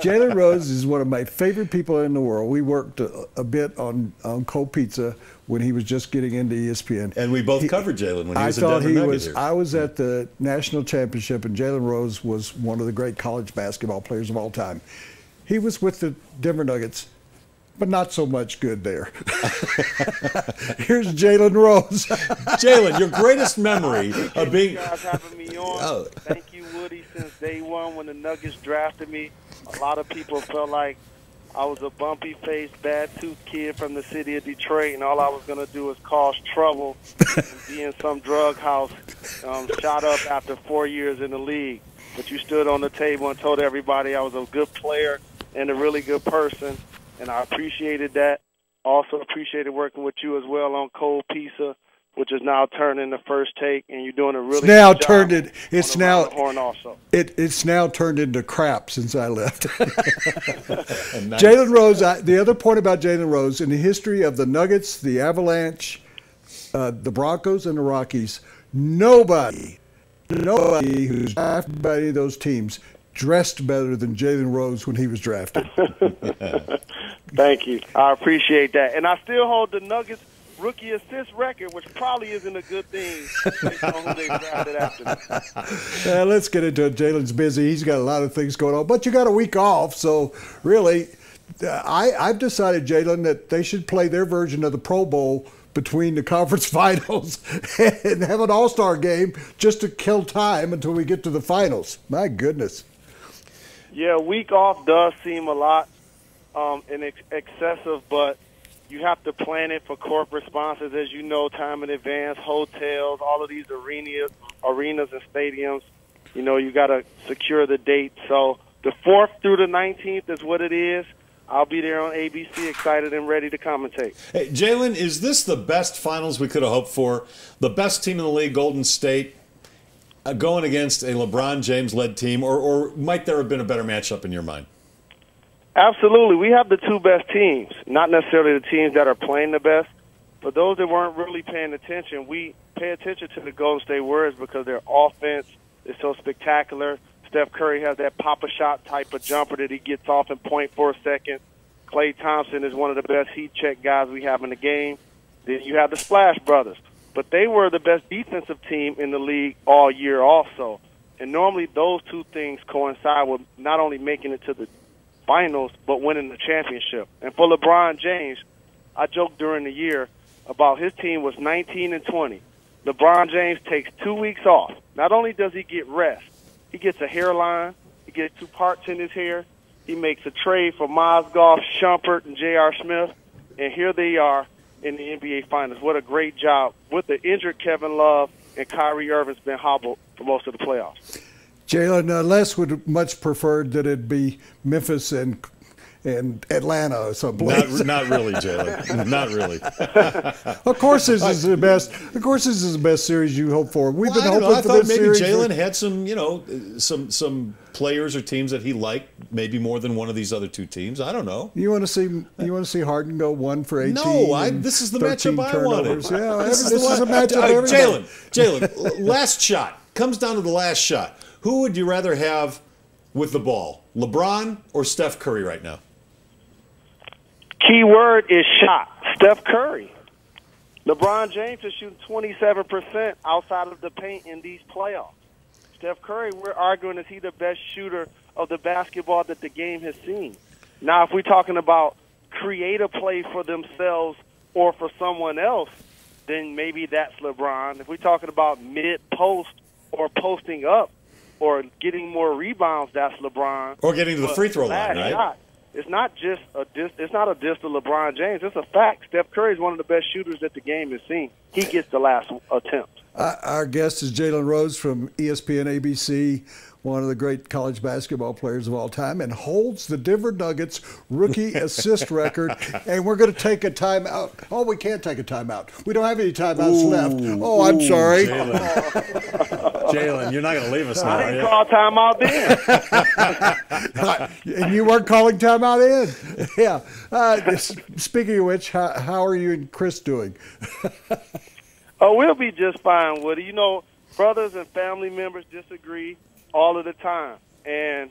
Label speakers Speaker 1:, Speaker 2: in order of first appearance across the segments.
Speaker 1: Jalen Rose is one of my favorite people in the world. We worked a bit on Cold Pizza when he was just getting into ESPN.
Speaker 2: And we both covered Jalen when he was a Denver Nugget here.
Speaker 1: I was at the national championship, and Jalen Rose was one of the great college basketball players of all time. He was with the Denver Nuggets, but not so much good there. Here's Jalen Rose.
Speaker 2: Jalen, your greatest memory of being...
Speaker 3: You guys having me on.
Speaker 2: Oh.
Speaker 3: Thank you, Woody. Since day one when the Nuggets drafted me, a lot of people felt like I was a bumpy-faced, bad-toothed kid from the city of Detroit, and all I was going to do was cause trouble and be in some drug house, shot up after 4 years in the league. But you stood on the table and told everybody I was a good player and a really good person, and I appreciated that. Also appreciated working with you as well on Cold Pizza, which is now turned into First Take, and you're doing a really good job.
Speaker 1: It's now
Speaker 3: Horn also.
Speaker 1: It's now turned into crap since I left. Jalen Rose. The other point about Jalen Rose in the history of the Nuggets, the Avalanche, the Broncos, and the Rockies, nobody who's drafted by any of those teams dressed better than Jalen Rose when he was drafted.
Speaker 3: Thank you. I appreciate that. And I still hold the Nuggets rookie assist record, which probably isn't a good thing based on who they drafted after me.
Speaker 1: Let's get into it. Jalen's busy. He's got a lot of things going on. But you got a week off, so really, I've decided, Jalen, that they should play their version of the Pro Bowl between the conference finals and have an all-star game just to kill time until we get to the finals. My goodness.
Speaker 3: Yeah, a week off does seem a lot and excessive, but you have to plan it for corporate sponsors, as you know, time in advance, hotels, all of these arenas and stadiums. You know, you got to secure the date. So the 4th through the 19th is what it is. I'll be there on ABC, excited and ready to commentate.
Speaker 2: Hey, Jalen, is this the best finals we could have hoped for? The best team in the league, Golden State, going against a LeBron James-led team, or might there have been a better matchup in your mind?
Speaker 3: Absolutely. We have the two best teams, not necessarily the teams that are playing the best, but those that weren't really paying attention. We pay attention to the Golden State Warriors because their offense is so spectacular. Steph Curry has that pop-a-shot type of jumper that he gets off in 0.4 seconds. Klay Thompson is one of the best heat-check guys we have in the game. Then you have the Splash Brothers. But they were the best defensive team in the league all year also. And normally those two things coincide with not only making it to the finals, but winning the championship. And for LeBron James, I joked during the year about his team was 19-20. LeBron James takes 2 weeks off. Not only does he get rest, he gets a hairline, he gets 2 parts in his hair, he makes a trade for Mozgov, Shumpert, and J.R. Smith, and here they are in the NBA Finals. What a great job. With the injured Kevin Love, and Kyrie Irving's been hobbled for most of the playoffs.
Speaker 1: Jalen, Les would much prefer that it be Memphis and Atlanta or someplace.
Speaker 2: Not really, Jalen. Not really.
Speaker 1: Of course, this is the best. Of course, this is the best series you hope for. We've been hoping for this series.
Speaker 2: I thought maybe Jalen had some, some players or teams that he liked, maybe more than one of these other two teams. I don't know.
Speaker 1: You want to see Harden go 1 for 18?
Speaker 2: No, this is the matchup I wanted.
Speaker 1: Yeah, this is a matchup.
Speaker 2: Jalen, last shot comes down to the last shot. Who would you rather have with the ball, LeBron or Steph Curry right now?
Speaker 3: Key word is shot. Steph Curry. LeBron James is shooting 27% outside of the paint in these playoffs. Steph Curry, we're arguing, is he the best shooter of the basketball that the game has seen? Now, if we're talking about create a play for themselves or for someone else, then maybe that's LeBron. If we're talking about mid-post or posting up or getting more rebounds, that's LeBron.
Speaker 2: Or getting to the free throw line, right?
Speaker 3: Shot, it's not just a diss. It's not a diss to LeBron James. It's a fact. Steph Curry is one of the best shooters that the game has seen. He gets the last attempt.
Speaker 1: Our guest is Jalen Rose from ESPN ABC, one of the great college basketball players of all time, and holds the Denver Nuggets rookie assist record. And we're going to take a timeout. Oh, we can't take a timeout. We don't have any timeouts left. Oh, I'm sorry.
Speaker 2: Jalen, you're not going to leave us now.
Speaker 3: I didn't call timeout then.
Speaker 1: And you weren't calling timeout in. Yeah. Speaking of which, how are you and Chris doing?
Speaker 3: Oh, we'll be just fine, Woody. You know, brothers and family members disagree all of the time. And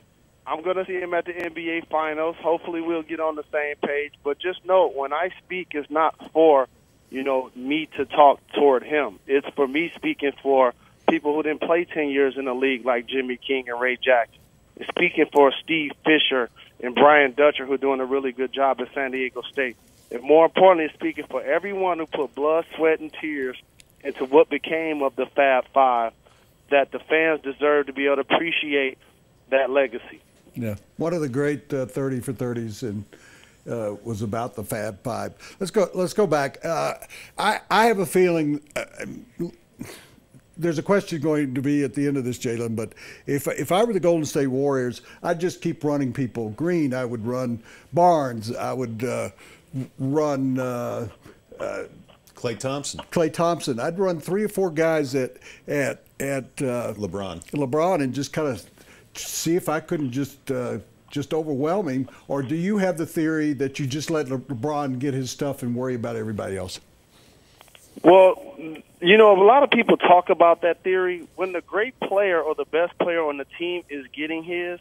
Speaker 3: I'm going to see him at the NBA Finals. Hopefully we'll get on the same page. But just note, when I speak, it's not for, me to talk toward him. It's for me speaking for people who didn't play 10 years in the league like Jimmy King and Ray Jackson. It's speaking for Steve Fisher and Brian Dutcher, who are doing a really good job at San Diego State. And more importantly, it's speaking for everyone who put blood, sweat, and tears into what became of the Fab Five, that the fans deserve to be able to appreciate that legacy.
Speaker 1: Yeah, one of the great 30 for 30s and was about the Fab Five. Let's go back. I have a feeling there's a question going to be at the end of this, Jalen. But if I were the Golden State Warriors, I'd just keep running people. Green, I would run Barnes. I would run
Speaker 2: Klay Thompson.
Speaker 1: Klay Thompson. I'd run 3 or 4 guys at LeBron and just kind of see if I couldn't just overwhelm him. Or do you have the theory that you just let LeBron get his stuff and worry about everybody else?
Speaker 3: Well, a lot of people talk about that theory. When the great player or the best player on the team is getting his,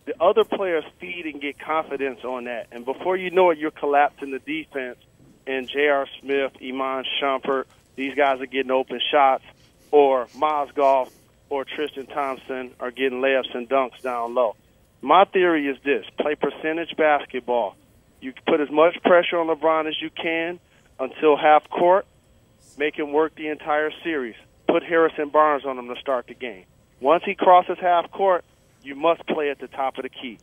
Speaker 3: the other players feed and get confidence on that. And before you know it, you're collapsing the defense. And J.R. Smith, Iman Shumpert, these guys are getting open shots, or Mozgov or Tristan Thompson are getting layups and dunks down low. My theory is this: play percentage basketball. You put as much pressure on LeBron as you can until half court. Make him work the entire series. Put Harrison Barnes on him to start the game. Once he crosses half court, you must play at the top of the key.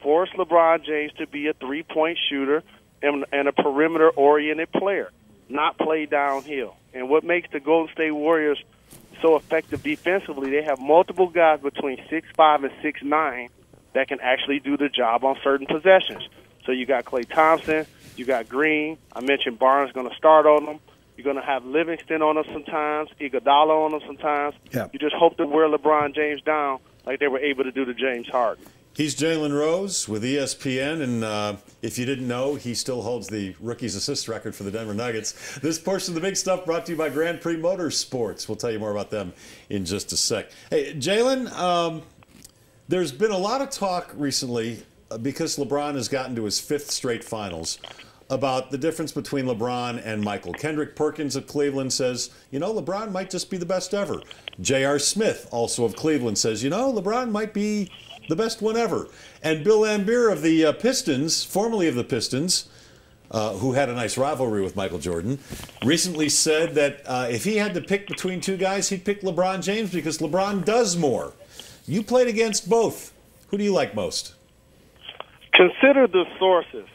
Speaker 3: Force LeBron James to be a three-point shooter and a perimeter-oriented player, not play downhill. And what makes the Golden State Warriors so effective defensively, they have multiple guys between 6'5" and 6'9" that can actually do the job on certain possessions. So you got Klay Thompson, you got Green. I mentioned Barnes going to start on them. You're going to have Livingston on them sometimes, Iguodala on them sometimes.
Speaker 1: Yeah.
Speaker 3: You just hope to wear LeBron James down like they were able to do to James Harden.
Speaker 2: He's Jalen Rose with ESPN, and if you didn't know, he still holds the rookies assist record for the Denver Nuggets. This portion of the big stuff brought to you by Grand Prix Motorsports. We'll tell you more about them in just a sec. Hey, Jalen, there's been a lot of talk recently because LeBron has gotten to his 5th straight finals about the difference between LeBron and Michael. Kendrick Perkins of Cleveland says, LeBron might just be the best ever. J.R. Smith, also of Cleveland, says, LeBron might be the best one ever. And Bill Laimbeer of the Pistons, formerly of the Pistons, who had a nice rivalry with Michael Jordan, recently said that if he had to pick between 2 guys, he'd pick LeBron James because LeBron does more. You played against both. Who do you like most?
Speaker 3: Consider the sources.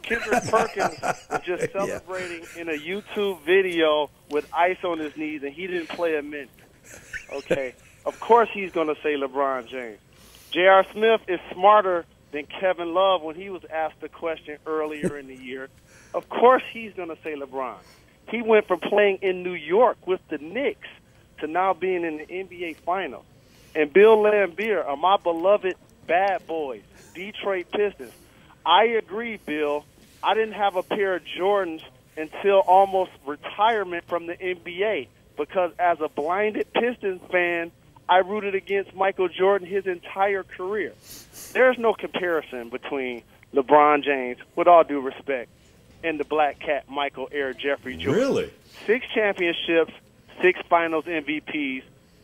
Speaker 3: Kendrick Perkins was just celebrating in a YouTube video with ice on his knees, and he didn't play a minute. Okay, of course he's going to say LeBron James. J.R. Smith is smarter than Kevin Love when he was asked the question earlier in the year. Of course he's going to say LeBron. He went from playing in New York with the Knicks to now being in the NBA Finals. And Bill Laimbeer of my beloved Bad Boys, Detroit Pistons. I agree, Bill. I didn't have a pair of Jordans until almost retirement from the NBA because as a blinded Pistons fan, I rooted against Michael Jordan his entire career. There's no comparison between LeBron James, with all due respect, and the Black Cat Michael Air Jeffrey Jordan.
Speaker 2: Really?
Speaker 3: 6 championships, 6 finals MVPs,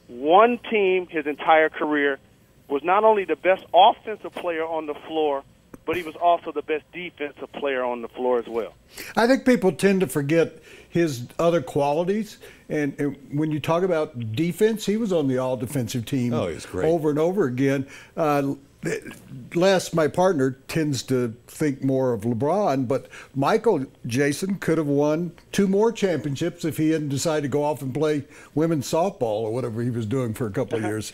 Speaker 3: one team his entire career, was not only the best offensive player on the floor, but he was also the best defensive player on the floor as well.
Speaker 1: I think people tend to forget his other qualities. And when you talk about defense, he was on the all-defensive team
Speaker 2: he's great.
Speaker 1: Over and over again. Les, my partner, tends to think more of LeBron, but Michael, Jason, could have won 2 more championships if he hadn't decided to go off and play women's softball or whatever he was doing for a couple of years.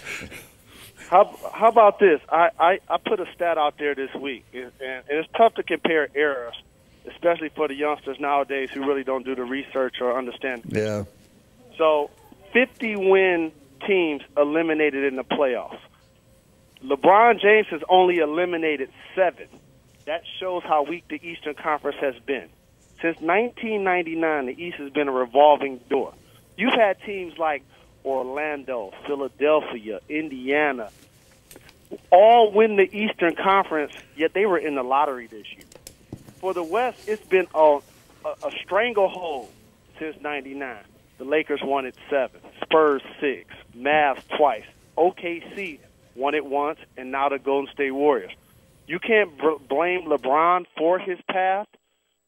Speaker 3: How about this? I put a stat out there this week, and it's tough to compare eras, especially for the youngsters nowadays who really don't do the research or understand.
Speaker 1: Yeah.
Speaker 3: So 50-win teams eliminated in the playoffs. LeBron James has only eliminated 7. That shows how weak the Eastern Conference has been. Since 1999, the East has been a revolving door. You've had teams like Orlando, Philadelphia, Indiana, all win the Eastern Conference, yet they were in the lottery this year. For the West, it's been a stranglehold since '99. The Lakers won it 7, Spurs 6, Mavs twice, OKC won it once, and now the Golden State Warriors. You can't blame LeBron for his path,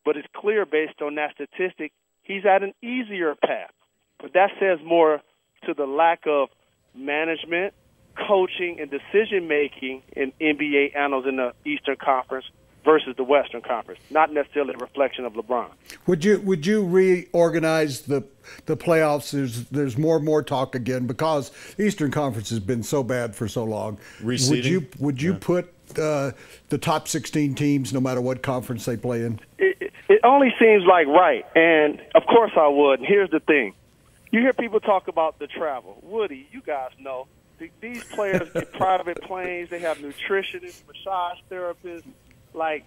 Speaker 3: but it's clear based on that statistic he's at an easier path. But that says more to the lack of management, coaching, and decision-making in NBA annals in the Eastern Conference versus the Western Conference, not necessarily a reflection of LeBron.
Speaker 1: Would you reorganize the playoffs? There's more and more talk again because the Eastern Conference has been so bad for so long.
Speaker 2: Reseeding?
Speaker 1: Would you put the top 16 teams, no matter what conference they play in?
Speaker 3: It only seems like right, and of course I would. And here's the thing. You hear people talk about the travel. Woody, you guys know, these players get private planes. They have nutritionists, massage therapists. Like,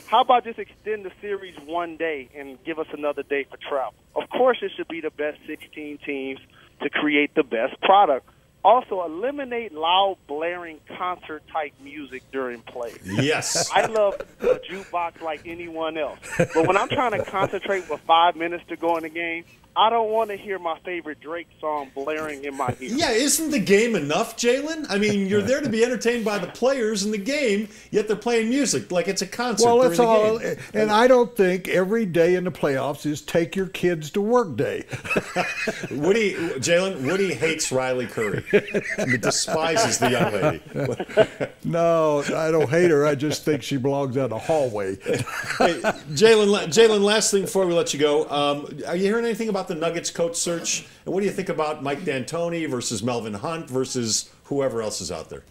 Speaker 3: how about just extend the series one day and give us another day for travel? Of course it should be the best 16 teams to create the best product. Also, eliminate loud, blaring, concert-type music during play.
Speaker 2: Yes.
Speaker 3: I love a jukebox like anyone else. But when I'm trying to concentrate with 5 minutes to go in the game, I don't want to hear my favorite Drake song blaring in my ear.
Speaker 2: Yeah, isn't the game enough, Jalen? I mean, you're there to be entertained by the players in the game, yet they're playing music like it's a concert during the game.
Speaker 1: And I don't think every day in the playoffs is take your kids to work day.
Speaker 2: Woody hates Riley Curry. He despises the young lady.
Speaker 1: No, I don't hate her. I just think she belongs out the hallway.
Speaker 2: Hey, Jalen, last thing before we let you go. Are you hearing anything about the Nuggets coach search? And what do you think about Mike D'Antoni versus Melvin Hunt versus whoever else is out there?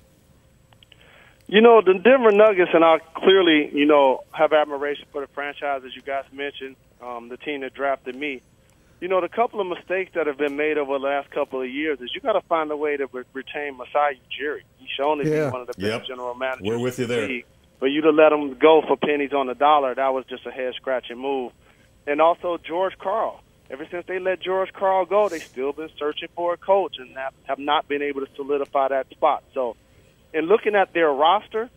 Speaker 3: You know, the Denver Nuggets, and I clearly, have admiration for the franchise, as you guys mentioned, the team that drafted me. You know, the couple of mistakes that have been made over the last couple of years is you got to find a way to retain Masai Ujiri. He's shown to be one of the best general managers.
Speaker 2: We're with you there.
Speaker 3: For you to let him go for pennies on the dollar, that was just a head-scratching move. And also George Karl. Ever since they let George Karl go, they've still been searching for a coach and have not been able to solidify that spot. So in looking at their roster,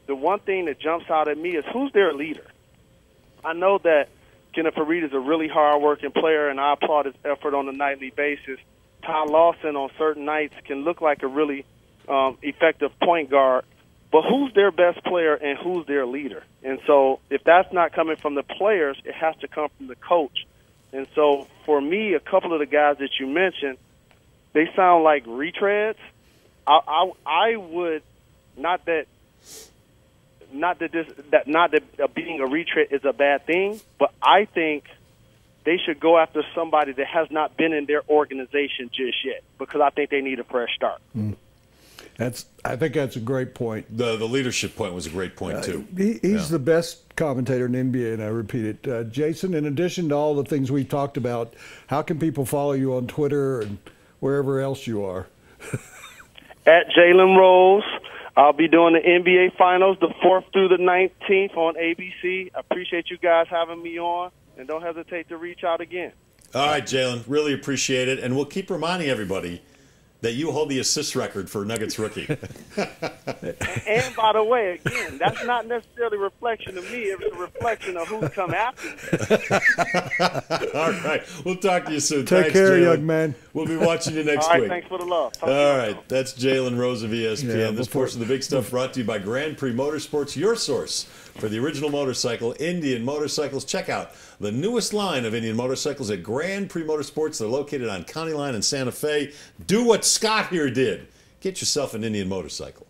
Speaker 3: the one thing that jumps out at me is who's their leader. I know that Kenneth Faried is a really hard-working player, and I applaud his effort on a nightly basis. Ty Lawson on certain nights can look like a really effective point guard, but who's their best player and who's their leader? And so if that's not coming from the players, it has to come from the coach. And so for me, a couple of the guys that you mentioned, they sound like retreads. I would not that being a retread is a bad thing, but I think they should go after somebody that has not been in their organization just yet, because I think they need a fresh start.
Speaker 1: I think that's a great point.
Speaker 2: The leadership point was a great point too.
Speaker 1: He's the best commentator in the NBA, and I repeat it. Jason, in addition to all the things we've talked about, how can people follow you on Twitter and wherever else you are?
Speaker 3: At Jalen Rose. I'll be doing the NBA Finals the 4th through the 19th on ABC. I appreciate you guys having me on, and don't hesitate to reach out again.
Speaker 2: All right, Jalen, really appreciate it, and we'll keep reminding everybody that you hold the assist record for Nuggets rookie.
Speaker 3: And by the way, again, that's not necessarily a reflection of me. It's a reflection of who's come after me.
Speaker 2: All right. We'll talk to you soon.
Speaker 1: Take care, young man.
Speaker 2: We'll be watching you next
Speaker 3: week. All right,
Speaker 2: week.
Speaker 3: thanks for the love.
Speaker 2: All right. That's Jalen Rose of ESPN. This portion of the big stuff brought to you by Grand Prix Motorsports, your source for the original motorcycle, Indian Motorcycles. Check out the newest line of Indian motorcycles at Grand Prix Motorsports. They're located on County Line in Santa Fe. Do what Scott here did. Get yourself an Indian motorcycle.